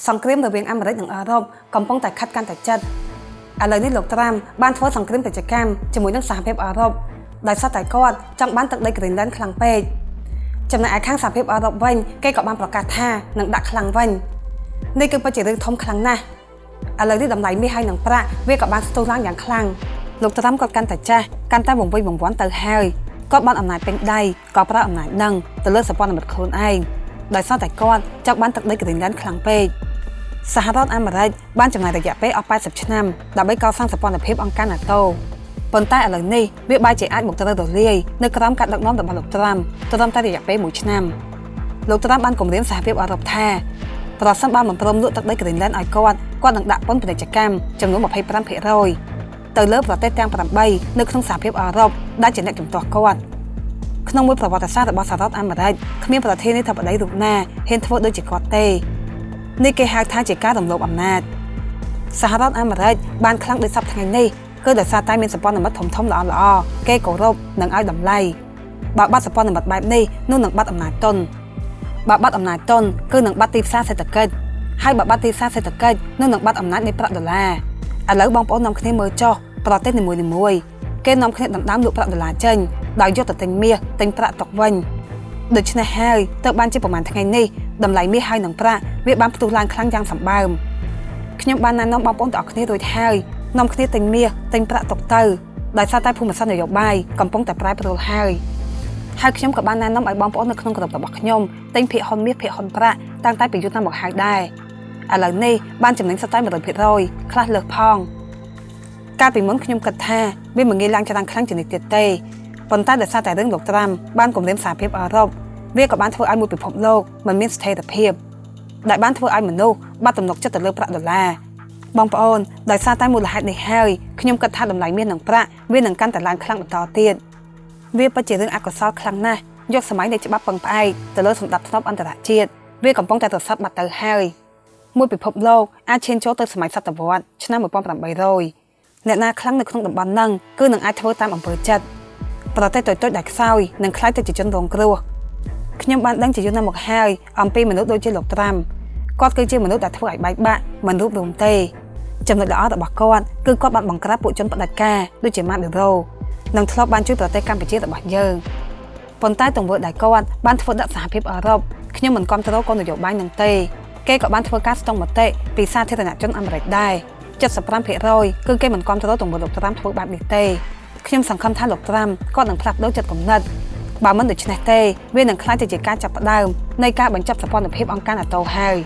សង្គ្រាមរវាងអាមេរិកនិងអឺរ៉ុបកំពុងតែខិតកាន់តែជិតឥឡូវនេះលោកត្រាំបានធ្វើសង្គ្រាមពាណិជ្ជកម្មជាមួយនឹងសហភាពអឺរ៉ុបដោយសារតែគាត់ចង់បានទឹកដី Greenland ខ្លាំងពេកចំណែកឯខាងសហភាពអឺរ៉ុបវិញគេក៏បានប្រកាសថានឹងដាក់ខ្លាំងវិញនេះគឺពិតជារឿងធំខ្លាំងណាស់ឥឡូវនេះតម្លៃមាសហើយនឹងប្រាក់វាក៏បានស្ទុះឡើងយ៉ាងខ្លាំងលោកត្រាំគាត់កាន់តែចាស់កាន់តែវង្វេងវង្វាន់ទៅហើយគាត់បានអំណាចពេញដៃក៏ប្រើអំណាចនឹងទៅលើសម្ព័ន្ធមិត្តខ្លួនឯងដោយសារតែគាត់ចង់បានទឹកដី Greenland ខ្លាំងពេកសហរដ្ឋអាមេរិកបានចំណាយរយៈពេលអស់80ឆ្នាំដើម្បីកសាងសម្ព័ន្ធភាពអង្គការ NATO ប៉ុន្តែឥឡូវនេះវាបែរជាអាចមកត្រូវរលាយនៅក្រោមការដឹកនាំរបស់លោកត្រាំត្រឹមតែរយៈពេល1ឆ្នាំលោកត្រាំបានគម្រាមសហភាពអឺរ៉ុបថាប្រសិនបើមិនព្រមលក់ទឹកដី Greenland ឲ្យគាត់នឹងដាក់ពន្ធពាណិជ្ជកម្មចំនួន 25% ទៅលើប្រទេសទាំង8នៅក្នុងសហភាពអឺរ៉ុបដែលជាអ្នកជំទាស់គាត់ក្នុងមួយប្រវត្តិសាស្ត្ររបស់សហរដ្ឋអាមេរិកគ្មានប្រធានាធិបតីរូបណាហ៊ានធ្វើដូចជាគាត់ទេនេះគេហៅថាជាការរំលោភអំណាចសហរដ្ឋអាមេរិកបានខ្លាំងដោយសពថ្ងៃនេះគឺដោយសារតែមានសម្ព័ន្ធមិត្តធំៗល្អៗគេគោរពនិងឲ្យតម្លៃបើបាត់សម្ព័ន្ធមិត្តបែបនេះនោះនឹងបាត់អំណាចទុនបើបាត់អំណាចទុនគឺនឹងបាត់ទីផ្សារសេដ្ឋកិច្ចហើយបើបាត់ទីផ្សារសេដ្ឋកិច្ចនោះនឹងបាត់អំណាចនៃប្រាក់ដុល្លារឥឡូវបងប្អូននាំគ្នាមើលចុះប្រទេសនីមួយៗគេនាំគ្នាដណ្ដើមលក់ប្រាក់ដុល្លារចេញដោយយកទៅទិញមាសទិញប្រាក់ទុកវិញដូច្នេះហើយទៅបានជាប្រហែលថ្ងៃនេះតម្លៃមាសហើយនឹងប្រាក់វាបានផ្ទុះឡើងខ្លាំងយ៉ាងសម្បើមខ្ញុំបានណែនាំបងប្អូនទាំងអស់គ្នារួចហើយនាំគ្នាទិញមាសទិញប្រាក់ទុកទៅដោយសារតែភូមិសាស្ត្រនយោបាយកំពុងតែប្រែប្រួលហើយខ្ញុំក៏បានណែនាំឲ្យបងប្អូននៅក្នុងក្រុមរបស់ខ្ញុំទិញភាគហ៊ុនមាសភាគហ៊ុនប្រាក់តាំងតែពីយូរណាស់មកហើយដែរឥឡូវនេះបានចំណេញសតតែ 100% ខ្លះលើសផងកាលពីមុនខ្ញុំគិតថាវាមិនងាយឡើងច្រើនខ្លាំងជាងនេះទៀតទេប៉ុន្តែដោយសារតែរឿងលោកត្រាំបានគម្រាមសហភាពអឺរ៉ុបវាក៏បានធ្វើឲ្យមួយពិភពលោកមិនមានស្ថិរភាពដែលបានធ្វើឲ្យមនុស្សបាត់ទំនុកចិត្តទៅលើប្រាក់ដុល្លារបងប្អូនដោយសារតែមូលហេតុនេះហើយខ្ញុំគិតថាតម្លៃមាសនិងប្រាក់វានឹងកាន់តែឡើងខ្លាំងបន្តទៀតវាពិតជារឿងអកុសលខ្លាំងណាស់យកសម័យនៃច្បាប់ពឹងផ្អែកទៅលើសម្ដាប់ធ្នាប់អន្តរជាតិវាកំពុងតែរសាត់បាត់ទៅហើយមួយពិភពលោកអាចឈានចូលទៅសម័យសតវត្សឆ្នាំ 1800 អ្នកណាខ្លាំងនៅក្នុងតំបន់ហ្នឹងគឺនឹងអាចធ្វើតាមអំពើចិត្តប្រទេសតូចៗដែលខ្សោយនឹងខ្លាចទៅជាជនរងគ្រោះខ្ញុំបានដឹងជាយូរណាស់មកហើយអំពីមនុស្សដូចជាលោកត្រាំគាត់គឺជាមនុស្សដែលធ្វើឲ្យបែកបាក់មិនរួបរวมទេចំណុចល្អរបស់គាត់គឺគាត់បានបង្ក្រាបពួកជនផ្ដាច់ការដូចជាម៉ាឌូរ៉ូនិងធ្លាប់បានជួយប្រទេសកម្ពុជារបស់យើងប៉ុន្តែទង្វើដែលគាត់បានធ្វើដាក់សហភាពអឺរ៉ុបខ្ញុំមិនគាំទ្រគោលនយោបាយនឹងទេគេក៏បានធ្វើការស្ទង់មតិពីសាធារណជនអាមេរិកដែរ 75% គឺគេមិនគាំទ្រទង្វើលោកត្រាំធ្វើបែបនេះទេខ្ញុំសង្ឃឹមថាលោកត្រាំគាត់នឹងផ្លាស់ប្ដូរចិត្តគំនិតបើមិនដូច្នេះទេវានឹងក្លាយទៅជាការចាប់ផ្ដើមនៃការបញ្ចប់សម្ព័ន្ធភាពអង្គការ NATO ហើយ